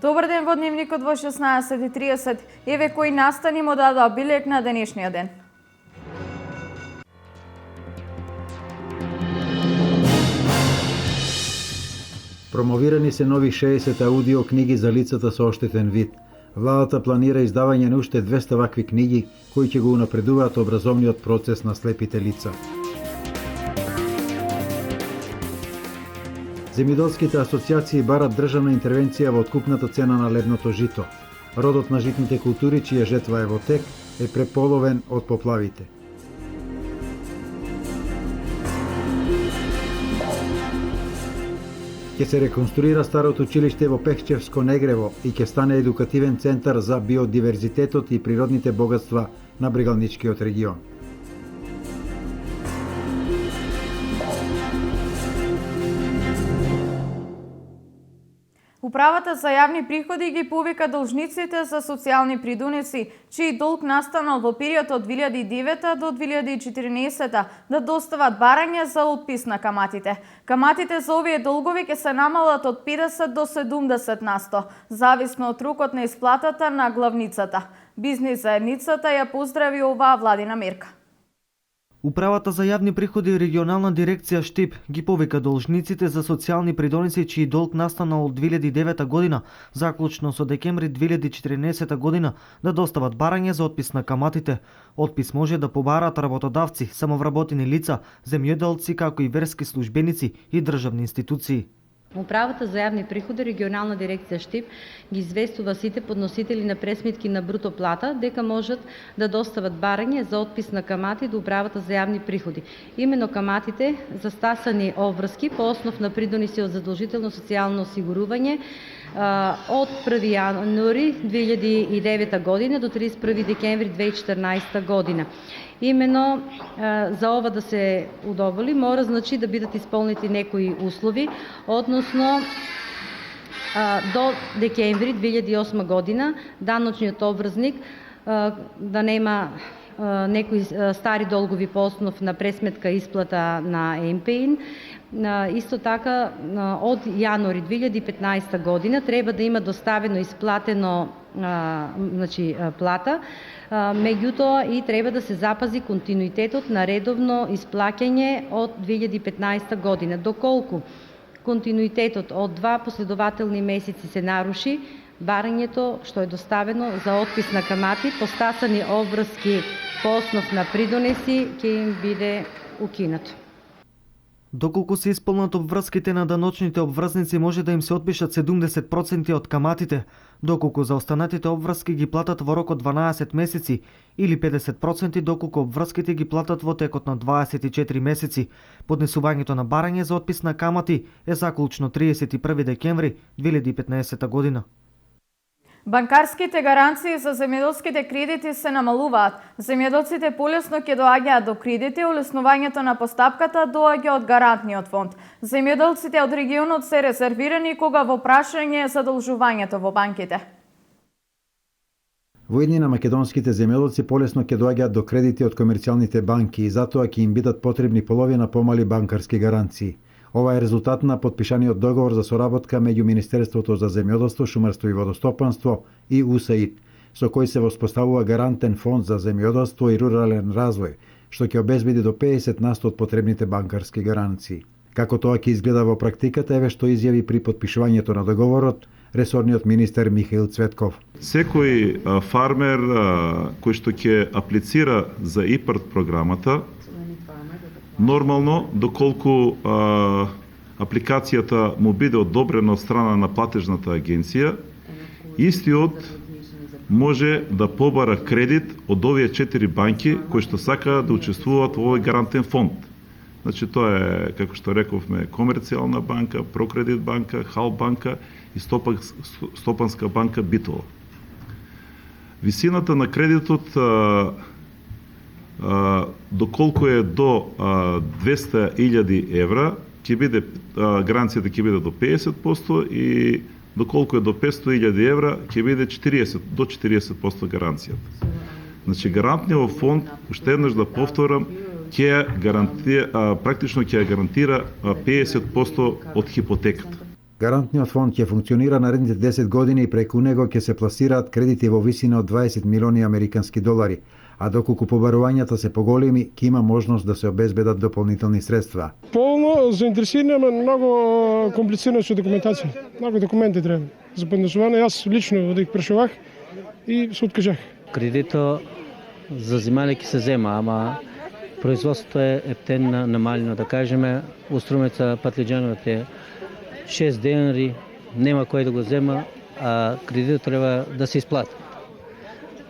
Добар ден во дневникот во 16:30. Еве кои настани му дадоа билег на денешниот ден. Промовирани се нови 60 аудио книги за лицата со оштетен вид. Владата планира издавање на уште 200 вакви книги кои ќе го унапредуваат образовниот процес на слепите лица. Земјоделските асоциации барат државна интервенција во откупната цена на лебното жито. Родот на житните култури, чија жетва е во тек, е преполовен од поплавите. Ќе се реконструира старото училиште во Пехчевско Негрево и ќе стане едукативен центар за биодиверзитетот и природните богатства на Брегалничкиот регион. Управата за јавни приходи ги повика должниците за социјални придонеси, чиј долг настанал во период од 2009 до 2014 да достават барање за отпис на каматите. Каматите за овие долгови ќе се намалат од 50 до 70%, зависно од рокот на исплатата на главницата. Бизнис заедницата ја поздрави оваа владина мерка. Управата за јавни приходи и регионална дирекција ШТИП ги повика должниците за социјални придонеси чиј долг настанал од 2009 година, заклучно со декември 2014 година, да достават барање за отпис на каматите. Отпис може да побараат работодавци, самовработени лица, земјоделци, како и верски службеници и државни институции. Управата за јавни приходи, регионална дирекција ШТИП ги известува сите подносители на пресметки на бруто плата дека можат да достават барање за отпис на камати до Управата за јавни приходи. Имено каматите за стасани обврски по основ на придонеси од задолжително социјално осигурување од 1 јануари 2009 година до 31 декември 2014 година. Имено за ова да се удоволи мора да бидат исполнети некои услови, односно до декември 2008 година даночниот обврзник да нема некои стари долгови по основ на пресметка исплата на МПИН. Исто така од јануари 2015 година треба да има доставено исплатено плата, меѓутоа и треба да се запази континуитетот на редовно исплаќање од 2015 година. Доколку континуитетот од 2 последователни месеци се наруши, барањето што е доставено за отпис на камати по стасани обврски по основ на придонеси ќе им биде укинато. Доколку се исполнат обврските на даночните обврзници, може да им се отпишат 70% од каматите, доколку за останатите обврски ги платат во рок од 12 месеци или 50% доколку обврските ги платат во текот на 24 месеци. Поднесувањето на барање за отпис на камати е заклучно 31 декември 2015 година. Банкарските гаранции за земјоделските кредити се намалуваат. Земјоделците полесно ќе доаѓаат до кредити, улеснувањето на постапката доаѓа од гарантниот фонд. Земјоделците од регионот се резервирани кога во прашање е задолжувањето во банките. Во иднина македонските земјоделци полесно ќе доаѓаат до кредити од комерцијалните банки и затоа ќе им бидат потребни половина помали банкарски гаранции. Ова е резултат на подпишаниот договор за соработка меѓу Министерството за земјоделство, шумарство и водостопанство и УСАИД, со кој се воспоставува гарантен фонд за земјоделство и рурален развој, што ќе обезбеди до 50% од потребните банкарски гаранции. Како тоа ќе изгледа во практиката, еве што изјави при подпишувањето на договорот ресорниот министер Михаил Цветков. Секој фармер кој што ќе аплицира за ИПАРД програмата, нормално, доколку апликацијата му биде одобрена од страна на платежната агенција, истиот може да побара кредит од овие 4 банки кои што сакаат да учествуваат во овој гарантен фонд. Значи тоа е, како што рековме, Комерцијална банка, Прокредит банка, Хал банка и Стопанска банка Битола. Висината на кредитот доколку е до 200.000 евра, ќе биде гаранцијата ќе биде до 50% и доколку е до 500.000 евра, ќе биде 40% гаранцијата. Значи гарантниот фонд, уште еднаш да повторам, практично ќе гарантира 50% од хипотеката. Гарантниот фонд ќе функционира наредните 10 години и преку него ќе се пласираат кредити во висина од 20 милиони американски долари, а доколку побарувањата се поголеми, ќе има можност да се обезбедат дополнителни средства. Полно заинтересирани, ама многу комплицирано со документација. Многу документи треба за поднесување. Јас лично одих прашувах и се откажах. Кредито за земјале ќе се зема, ама производството е ептен намалено. Да кажеме, уструмеца патлиџанот е 6 денари, нема кој да го зема, а кредитот треба да се исплати.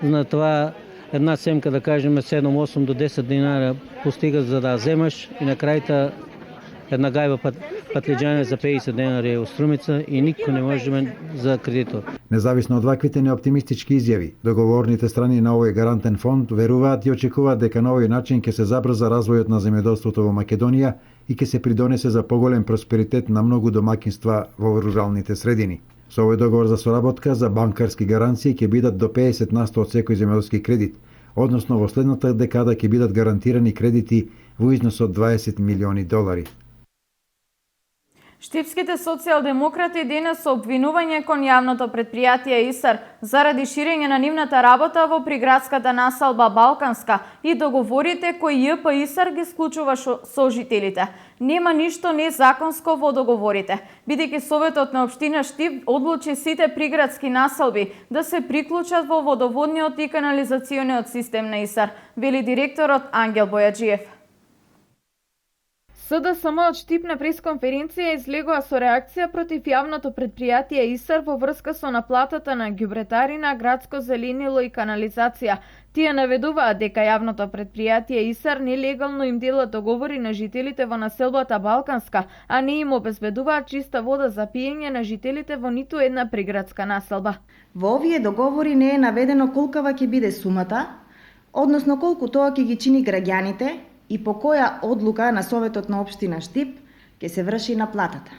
На това една семка, да кажеме, 7-8 до 10 динара постига за да земаш и на крајта една гајба патлиџане за 50 денари е уструмица и никој не може за кредитот. Независно од ваквите неоптимистички изјави, договорните страни на овој гарантен фонд веруваат и очекуваат дека на овој начин ќе се забрза развојот на земјоделството во Македонија и ќе се придонесе за поголем просперитет на многу домаќинства во руралните средини. Со овој договор за соработка за банкарски гаранции ќе бидат до 50% од секој земјоделски кредит, односно во следната декада ќе бидат гарантирани кредити во износ од 20 милиони долари. Штипските социјалдемократи денес со обвинување кон јавното предпријатие ИСАР заради ширење на нивната работа во приградската населба Балканска и договорите кои ЈП ИСАР ги склучува со жителите. Нема ништо незаконско во договорите, бидејќи Советот на општина Штип одлучи сите приградски населби да се приклучат во водоводниот и канализациониот систем на ИСАР, вели директорот Ангел Бојаджиев. СДСМ од Штип на пресконференција излегува со реакција против јавното предпријатие ИСАР во врска со наплатата на ѓубретарина, градско зеленило и канализација. Тие наведуваат дека јавното предпријатие ИСАР нелегално им дела договори на жителите во населбата Балканска, а не им обезбедуваат чиста вода за пиење на жителите во ниту една приградска населба. Во овие договори не е наведено колкава ќе биде сумата, односно колку тоа ќе ги чини граѓаните и по која одлука на Советот на општина Штип ќе се врши наплатата.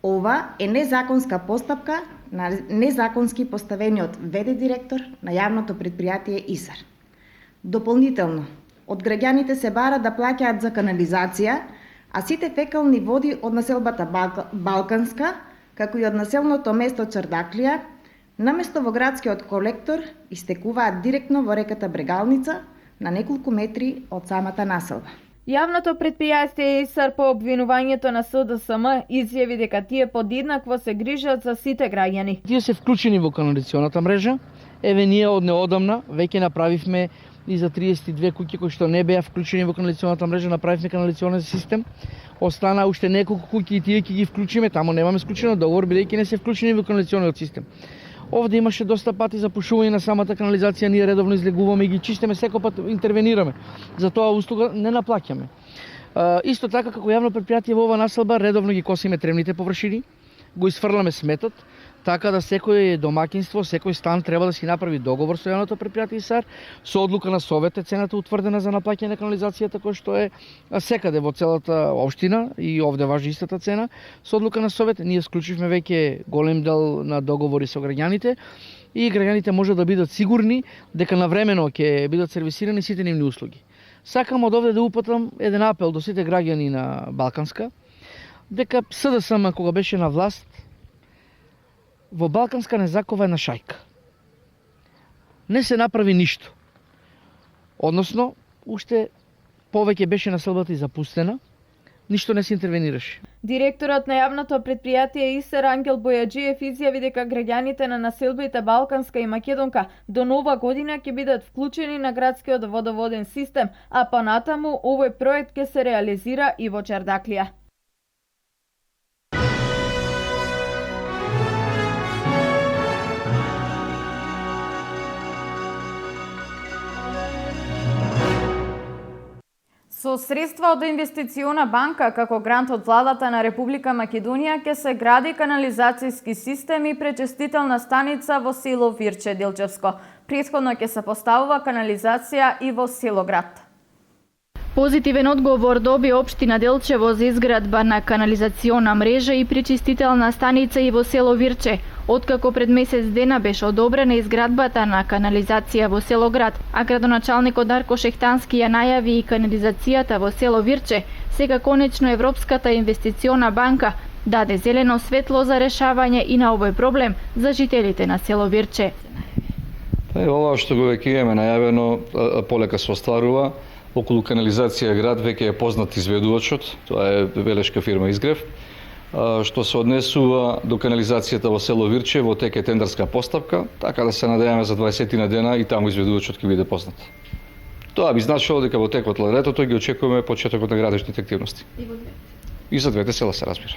Ова е незаконска постапка на незаконски поставениот ВД директор на јавното предпријатие ИСАР. Дополнително, од граѓаните се бара да плаќаат за канализација, а сите фекални води од населбата Балканска, како и од населното место Чардаклија, наместо во градскиот колектор, истекуваат директно во реката Брегалница, на неколку метри од самата населба. Јавното предпријатие ИСАР по обвинувањето на СДСМ изјави дека тие подеднакво се грижат за сите граѓани. Тие се вклучени во канализационата мрежа. Еве ние од неодамна веќе направивме и за 32 куќи кои што не беа вклучени во канализационата мрежа, направивме канализационен систем. Остана уште неколку куќи и тие ќе ги вклучиме, таму немаме склучено договор бидејќи не се вклучени во канализационниот систем. Овде имаше доста пати запушување на самата канализација, ние редовно излегуваме и ги чистиме, секој пат интервенираме. За тоа услуга не наплаќаме. Исто така како јавно предпријатие во ова населба редовно ги косиме тревните површини, го изфрламе сметот, така да секој домаќинство, секој стан треба да си направи договор со јавното предпријатие ИСАР, со одлука на Совет е цената утврдена за наплаќање на канализацијата кој што е секаде во целата општина и овде важи истата цена. Со одлука на Совет ние склучивме веќе голем дел на договори со граѓаните и граѓаните може да бидат сигурни дека навремено ќе бидат сервисирани сите нивни услуги. Сакам од овде да упатам еден апел до сите граѓани на Балканска дека СДСМ кога беше на власт во Балканска не закова една шајка. Не се направи ништо. Односно, уште повеќе беше населбата и запустена, ништо не се интервенираше. Директорот на јавното предпријатие ИСАР Ангел Бојаджиев изјави дека граѓаните на населбите Балканска и Македонка до нова година ќе бидат вклучени на градскиот водоводен систем, а понатаму овој проект ќе се реализира и во Чардаклија. Со средства од инвестициона банка како грант од владата на Република Македонија ќе се гради канализацијски систем и пречистителна станица во село Вирче Делчевско. Претходно ќе се поставува канализација и во село Град. Позитивен одговор доби општина Делчево за изградба на канализациона мрежа и пречистителна станица и во село Вирче, откако пред месец дена беше одобрена изградбата на канализација во село Град, а градоначалникот Дарко Шехтански ја најави и канализацијата во село Вирче. Сега конечно Европската инвестициона банка даде зелено светло за решавање и на овој проблем за жителите на село Вирче. Ова што го веќе имаме најавено, полека се остварува. Околу канализација град веќе е познат изведувачот, тоа е белешка фирма Изгрев. Што се однесува до канализацијата во село Вирче, во тек е тендерска постапка, така да се надеваме за 20 на дена и таму изведувачот ќе биде познат. Тоа би значило дека во текот на летото ги очекуваме почетокот на градежните активности. И за двете села се разбира.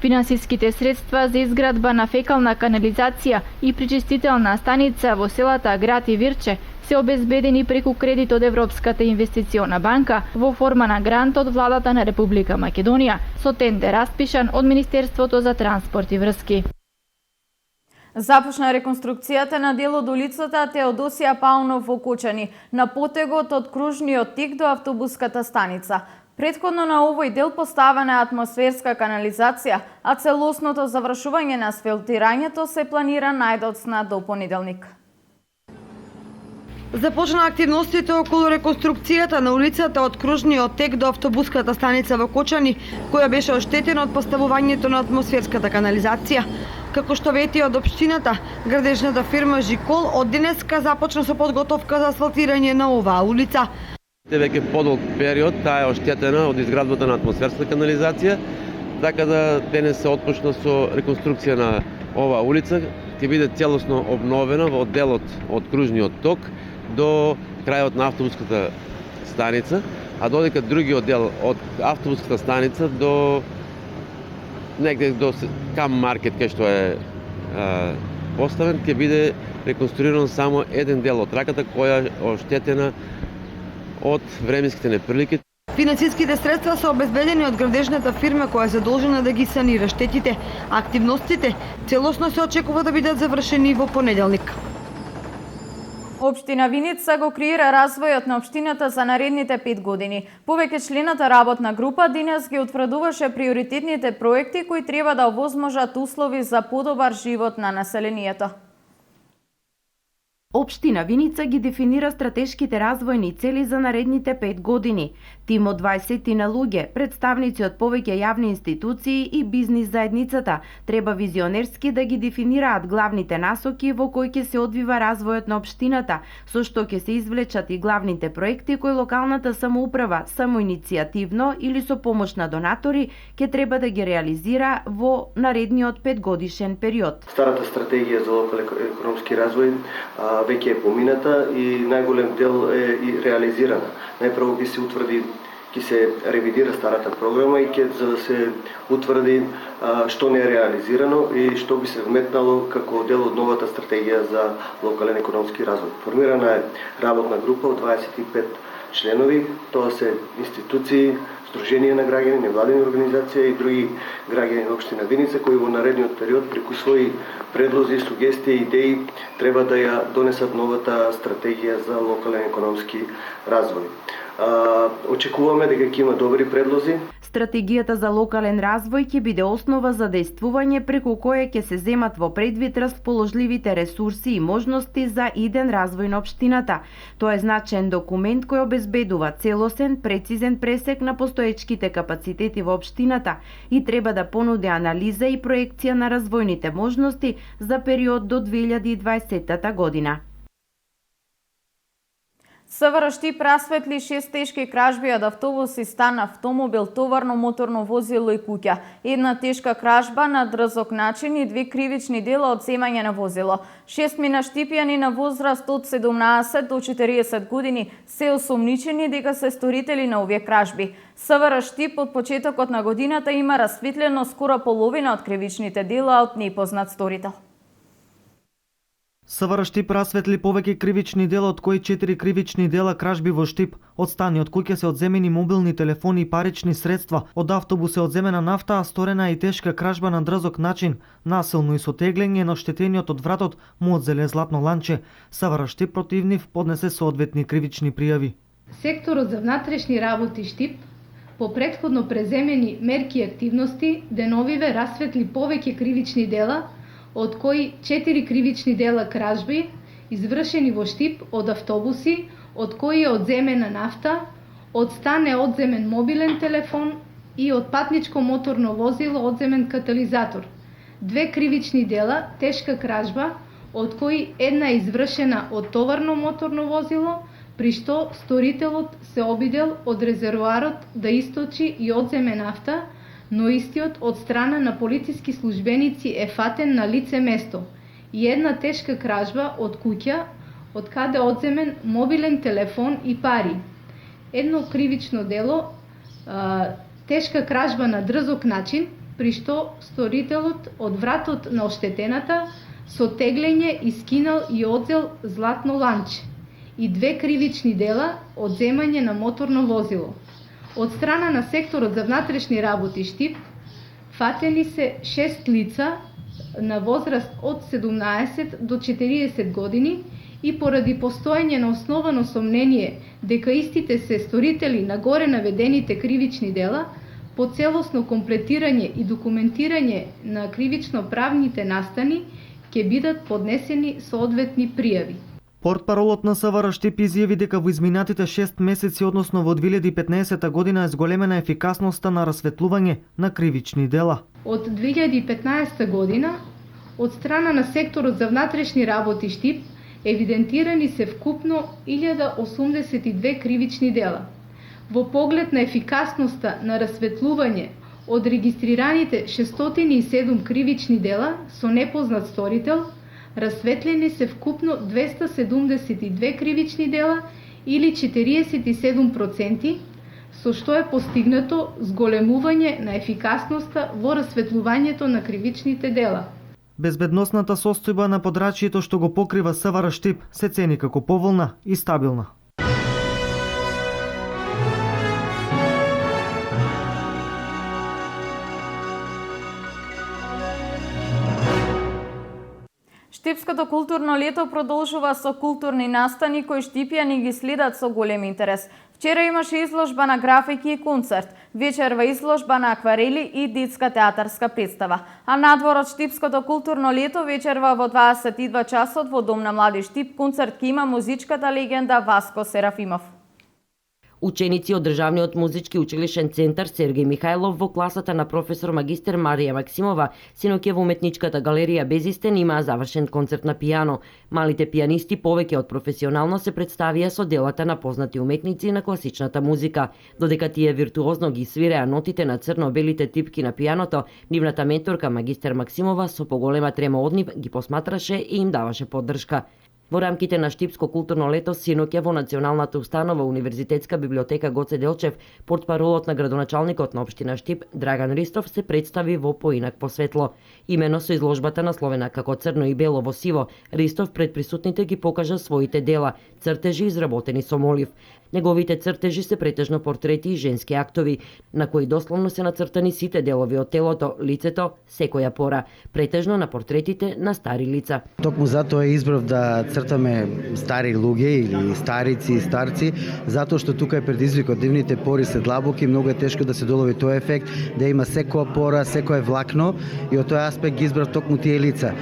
Финансиските средства за изградба на фекална канализација и пречистителна станица во селата Град и Вирче се обезбедени преку кредит од Европската инвестициона банка во форма на грант од владата на Република Македонија, со тендер распишан од Министерството за транспорт и врски. Започна реконструкцијата на дел од улицата Теодосија Паунов во Кочани, на потегот од кружниот тик до автобуската станица. Претходно на овој дел поставена е атмосферска канализација, а целосното завршување на асфалтирањето се планира најдоцна до понеделник. Започна активностите околу реконструкцијата на улицата од кружниот тек до автобуската станица во Кочани, која беше оштетена од поставувањето на атмосферската канализација. Како што вети од општината, градежната фирма Жикол од денеска започна со подготовка за асфалтирање на оваа улица. Веќе подолг период таа е оштетена од изградбата на атмосферска канализација, така да денес се отпочна со реконструкција на оваа улица, ќе биде целосно обновена во делот од кружниот ток до крајот на автобуската станица, а додека другиот дел од автобуската станица до негде до кам маркет кај што е поставен, ќе биде реконструиран само еден дел од траката која е оштетена од временските неприлики. Финансиските средства се обезбедени од градежната фирма која е задолжена да ги санира штетите. Активностите целосно се очекува да бидат завршени во понеделник. Општина Виница го креира развојот на општината за наредните 5 години. Повеќе члената работна група денес ги утврдуваше приоритетните проекти кои треба да овозможат услови за подобар живот на населението. Општина Виница ги дефинира стратешките развојни цели за наредните 5 години. Тим од 20 на луѓе, представници од повеќе јавни институции и бизнис заедницата, треба визионерски да ги дефинираат главните насоки во кои ќе се одвива развојот на општината, со што ќе се извлечат и главните проекти кои локалната самоуправа самоиницијативно или со помош на донатори ќе треба да ги реализира во наредниот 5 годишен период. Старата стратегија за локален економски развој веќе е помината и најголем дел е и реализирана. Најпрво ќе се утврди, ќе се ревидира старата програма и за да се утврди што не е реализирано и што би се вметнало како дел од новата стратегија за локален економски развој. Формирана е работна група од 25 членови, тоа се институции, Сдружение на граѓани, невладени организации и други граѓани на општина Виница кои во наредниот период преку своји предлози, сугестии и идеи треба да ја донесат новата стратегија за локален економски развој. Очекуваме дека ќе има добри предлози. Стратегијата за локален развој ќе биде основа за действување преку кое ќе се земат во предвид расположливите ресурси и можности за иден развој на општината. Тоа е значаен документ кој обезбедува целосен, прецизен пресек на постоечките капацитети во општината и треба да понуди анализа и проекција на развојните можности за период до 2020 година. СВР Штип расветли 6 тешки кражби од автобус и стан, автомобил, товарно моторно возило и куќа. Една тешка кражба на дрзок начин и 2 кривични дела од земање на возило. 6 мина штипјани на возраст од 17 до 40 години се осомничени дека се сторители на овие кражби. СВР Штип од почетокот на годината има расветлено скоро половина од кривичните дела од непознат сторител. СВР Штип расветли повеќе кривични дела, од кои 4 кривични дела кражби во Штип. Од стани од куќа се одземени мобилни телефони и парични средства, од автобус се одземена нафта, а сторена и тешка кражба на дрзок начин, насилно и со теглење на оштетениот од вратот му одзеле златно ланче. СВР Штип против нив поднесе соодветни кривични пријави. Секторот за внатрешни работи Штип по претходно преземени мерки и активности деновиве расветли повеќе кривични дела, од кои 4 кривични дела кражби извршени во Штип од автобуси, од кои е одземена нафта, од стан е одземен мобилен телефон, и од патничко моторно возило одземен катализатор, 2 кривични дела, тешка кражба, од кои една извршена од товарно моторно возило, при што сторителот се обидел од резервоарот да источи и одземе нафта, но истиот од страна на полициски службеници е фатен на лице место, и една тешка кражба од куќа, од каде одземен мобилен телефон и пари. Едно кривично дело, тешка кражба на дрзок начин, при што сторителот од вратот на оштетената со теглење искинал и одзел златно ланче, и 2 кривични дела одземање на моторно возило. Од страна на секторот за внатрешни работи Штип, фатени се 6 лица на возраст од 17 до 40 години и поради постоење на основано сомнение дека истите се сторители на горе наведените кривични дела, по целосно комплетирање и документирање на кривично-правните настани ќе бидат поднесени соодветни пријави. Портпаролот на СВР Штип изјави дека во изминатите 6 месеци, односно во 2015 година, е зголемена ефикасноста на расветлување на кривични дела. Од 2015 година, од страна на секторот за внатрешни работи Штип, евидентирани се вкупно 1082 кривични дела. Во поглед на ефикасноста на расветлување од регистрираните 607 кривични дела со непознат сторител, расветлени се вкупно 272 кривични дела или 47%, со што е постигнато зголемување на ефикасноста во расветлувањето на кривичните дела. Безбедносната состојба на подрачјето што го покрива СВР Штип се цени како поволна и стабилна. Штипското културно лето продолжува со културни настани кои штипјани ги следат со голем интерес. Вчера имаше изложба на графики и концерт, вечерва изложба на акварели и детска театарска представа. А надвор од Штипското културно лето вечерва во 22 часот во Дом на млади Штип концерт ќе има музичката легенда Васко Серафимов. Ученици од Државниот музички училишен центар Сергеј Михајлов во класата на професор магистер Марија Максимова синоќа во уметничката галерија Безистен имаа завршен концерт на пијано. Малите пијанисти повеќе од професионално се представија со делата на познати уметници на класичната музика. Додека тие виртуозно ги свиреа нотите на црно-белите типки на пијаното, нивната менторка магистер Максимова со поголема трема од нив ги посматраше и им даваше поддршка. Во рамките на Штипско културно лето синоќа во Националната установа Универзитетска библиотека Гоце Делчев, портпаролот на градоначалникот на општина Штип Драган Ристов се представи во поинакво светло. Имено со изложбата насловена како Црно и бело во сиво, Ристов пред присутните ги покажа своите дела, цртежи изработени со молив. Неговите цртежи се претежно портрети и женски актови, на кои дословно се нацртани сите делови од телото, лицето, секоја пора, претежно на портретите на стари лица. Токму затоа избрав да цртаме стари луѓе или старици и старци, затоа што тука е предизвикот, дивните пори се длабоки, многу е тешко да се долови тој ефект, да има секоја пора, секое влакно, и од тој аспект ги избрав токму тие лица.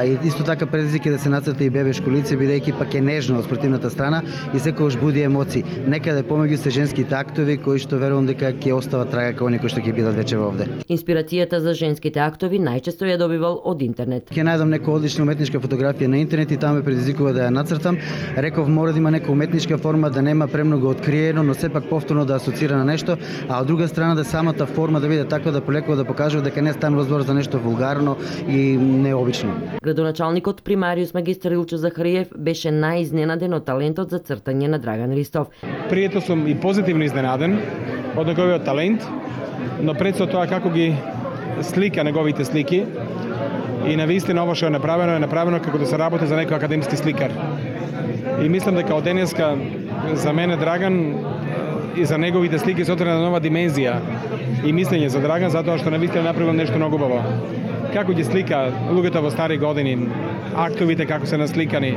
И исто така предизвик е да се нацрта и бебешко лице, бидејќи пак е нежно од спротивната страна и секогаш буди емоции. Некаде помеѓу се женските актови кои што верувам дека ќе остават трага како некои што ќе бидат вече овде. Инспирацијата за женските актови најчесто ја добивал од интернет. Ќе најдам некоја одлична уметничка фотографија на интернет и таму ме предизвикува да ја нацртам. Реков мора да има некоја уметничка форма, да нема премногу откриено, но сепак повторно да асоцира на нешто, а од друга страна да самата форма да биде таква да полекува да покажува дека не станува збор за нешто вулгарно и необично. Градоначалникот примариус магистар Илчо Захариев беше најизненаден од талентот за цртање на Драган Ристов. Пријатно сум и позитивно изненаден од неговиот талент, но пред со тоа како ги слика неговите слики и навистина ова што е направено како да се работи за некој академски сликар. И мислам дека од денеска за мене Драган и за неговите слики се отвора нова димензија и мислење за Драган, затоа што навистина направил нешто многу убаво. Како ги слика луѓето во стари години, актовите како се насликани.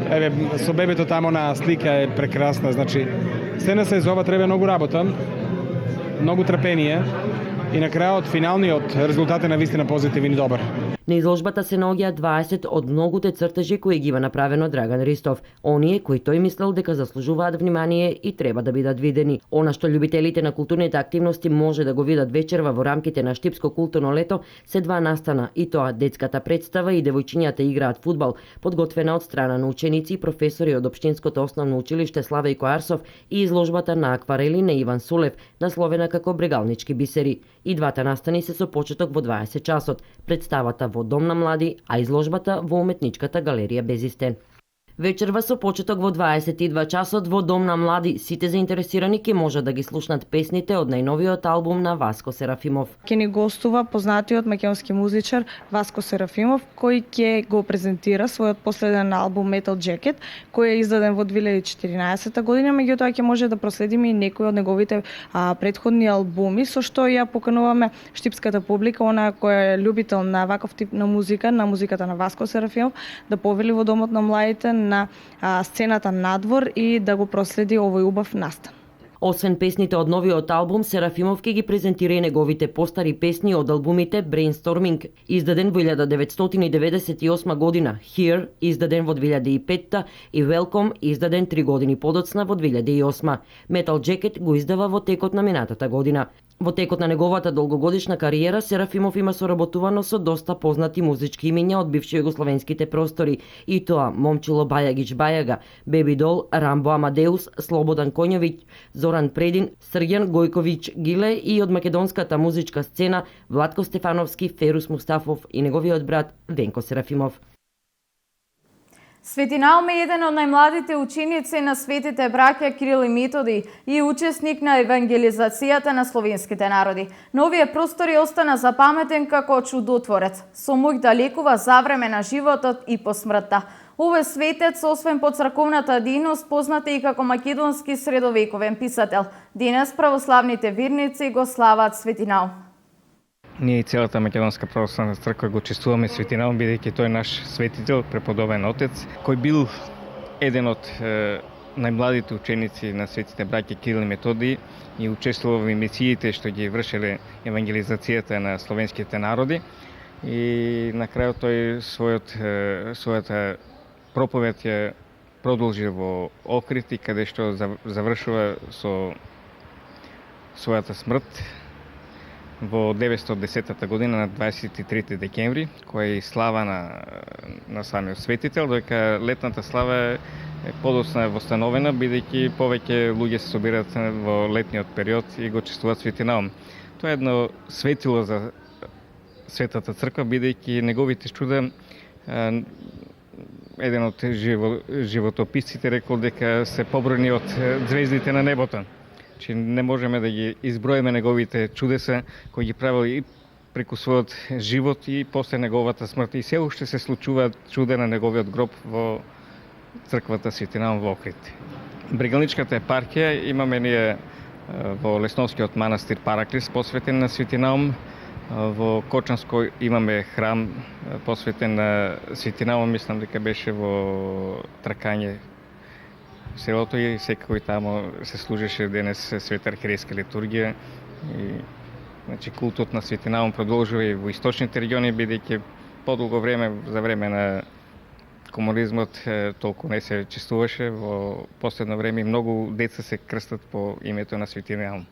Еве, со бебето тамо на слика е прекрасна, значи, се за ова треба многу работа, многу трпение и на крајот финалниот резултат е навистина позитивен и добар. На изложбата се наоѓаат 20 од многуте цртежи кои ги има направено Драган Ристов, оние кои тој мислел дека заслужуваат внимание и треба да бидат видени. Она што љубителите на културните активности може да го видат вечерва во рамките на Штипско културно лето се два настана, и тоа детската представа и девојчињата играат фудбал, подготвена од страна на ученици и професори од Општинското основно училиште Славејко Арсов, и изложбата на акварели на Иван Сулев, насловена како Брегалнички бисери. И двата настани се со почеток во 20 часот, представата во Дом на млади, а изложбата во Уметничката галерија Безистен. Вечерва со почеток во 22 часот во Дом на млади, сите заинтересирани ќе можат да ги слушнат песните од најновиот албум на Васко Серафимов. Ќе ни гостува познатиот македонски музичар Васко Серафимов, кој ќе го презентира својот последен албум Metal Jacket, кој е издаден во 2014 година, меѓутоа ќе може да проследиме и некои од неговите претходни албуми, со што ја покануваме штипската публика, она која е љубител на ваков тип на музиката на Васко Серафимов, да повели во Домот на младите на сцената надвор и да го проследи овој убав настан. Освен песните од новиот албум, Серафимов ќе ги презентира и неговите постари песни од албумите Brainstorming, издаден во 1998 година, Here, издаден во 2005 и Welcome, издаден 3 години подоцна во 2008. Metal Jacket го издава во текот на минатата година. Во текот на неговата долгогодишна кариера, Серафимов има соработувано со доста познати музички имиња од бивши југословенските простори, и тоа Момчило Бајагич Бајага, Беби Дол, Рамбо Амадеус, Слободан Коњовиќ, Зоран Предин, Срѓан Гојковиќ Гиле и од македонската музичка сцена Владко Стефановски, Ферус Мустафов и неговиот брат Венко Серафимов. Свети Наум е еден од најмладите ученици на светите браќа Кирил и Методи и учесник на евангелизацијата на словенските народи. На овие простори остана запаметен како чудотворец, со моќ да лекува за време на животот и по смртта. Овој светец, освен по црковната дејност, познат е и како македонски средовековен писател. Денес православните верници го слават Свети Наум. Ние и целата Македонска православна црква го чествуваме Свети Наум, бидејќи тој е наш светител, преподобен отец, кој бил еден од најмладите ученици на светите браќа Кирил и Методи и учествувал во мисиите што ги вршеле евангелизацијата на словенските народи. И на крајот тој својата проповед ја продолжи во Охрид, каде што завршува со својата смрт во 910 година на 23 декември, која е и слава на самиот светител, додека летната слава е подоцна восстановена, бидејќи повеќе луѓе се собираат во летниот период и го чествуваат Свети Наум. Тоа е едно светило за Светата црква, бидејќи неговите чуда, еден од животописците рекол дека се побројни од звездите на небото. Че не можеме да ги изброиме неговите чудеса кои ги правил и преку својот живот и после неговата смрт. И се уште се случуваат чуда на неговиот гроб во црквата Свети Наум во Охрид. Брегалничката епархија имаме ние во Лесновскиот манастир Параклис посветен на Свети Наум. Во Кочанско имаме храм посветен на Свети Наум, мислам дека беше во Тракање селото, и секако и таму се служеше денес света архиерейска литургија. И значи култот на Свети Наум продолжува и во источните региони, бидејќи подолго време, за време на комунизмот, толку не се чествуваше. Во последно време многу деца се крстат по името на Свети Наум.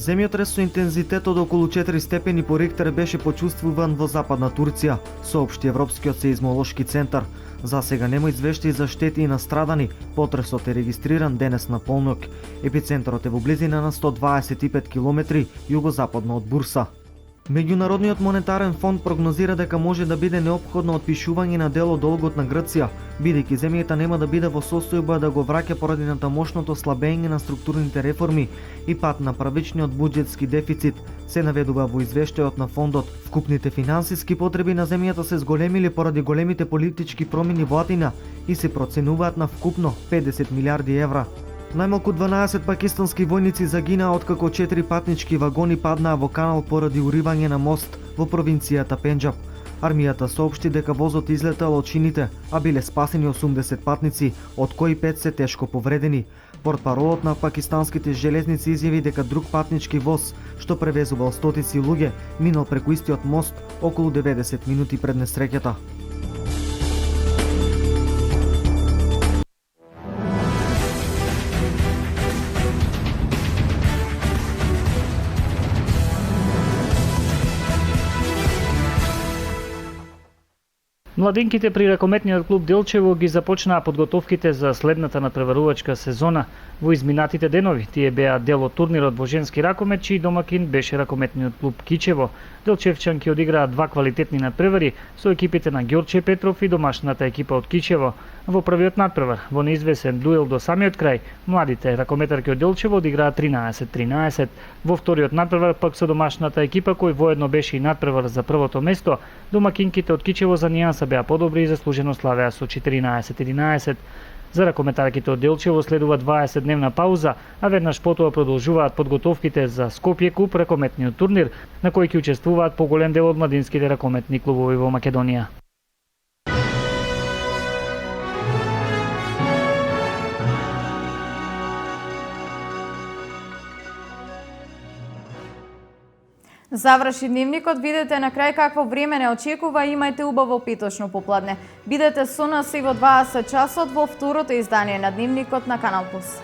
Земјотрес со интензитет од околу 4 степени по Рихтер беше почувствуван во западна Турција, соопшти Европскиот сеизмолошки центар. За сега нема извештаи за штети и настрадани. Потресот е регистриран денес на полнок. Епицентарот е во близина на 125 км југозападно од Бурса. Меѓународниот монетарен фонд прогнозира дека може да биде неопходно отпишување на дел од долгот на Грција, бидејќи земјата нема да биде во состојба да го враќа поради натамошното слабење на структурните реформи и пат на правичниот буџетски дефицит, се наведува во извештајот на фондот. Вкупните финансиски потреби на земјата се зголемиле поради големите политички промени во Атина и се проценуваат на вкупно 50 милиарди евра. Најмалку 12 пакистански војници загинаа откако 4 патнички вагони паднаа во канал поради уривање на мост во провинцијата Пенџаб. Армијата соопшти дека возот излетал од шините, а биле спасени 80 патници, од кои 5 се тешко повредени. Портпаролот на пакистанските железници изјави дека друг патнички воз, што превезувал стотици луѓе, минал преку истиот мост околу 90 минути пред несреќата. Младинките при ракометниот клуб Делчево ги започнаа подготовките за следната надпреварувачка сезона. Во изминатите денови тие беа дел од турнирот во женски ракомет, чиј домакин беше ракометниот клуб Кичево. Делчевчанки одиграа 2 квалитетни надпревари со екипите на Ѓорче Петров и домашната екипа од Кичево. Во првиот надпревар, во неизвесен дуел до самиот крај, младите ракометарки од Делчево одиграа 13-13. Во вториот надпревар пак со домашната екипа, кој воедно беше и надпревар за првото место, домакинките од Кичево за нијанса беа подобри и заслужено славеа со 14-11. За ракометарките од Делчево следува 20-дневна пауза, а веднаш потоа продолжуваат подготовките за Скопје куп, ракометниот турнир, на кој ќе учествуваат поголем дел од младинските ракометни клубови во Македонија. Заврши дневникот, видете на крај какво време не очекува и имајте убаво петочно попладне. Бидете со нас и во 20 часот во второто издание на дневникот на Канал Плюс.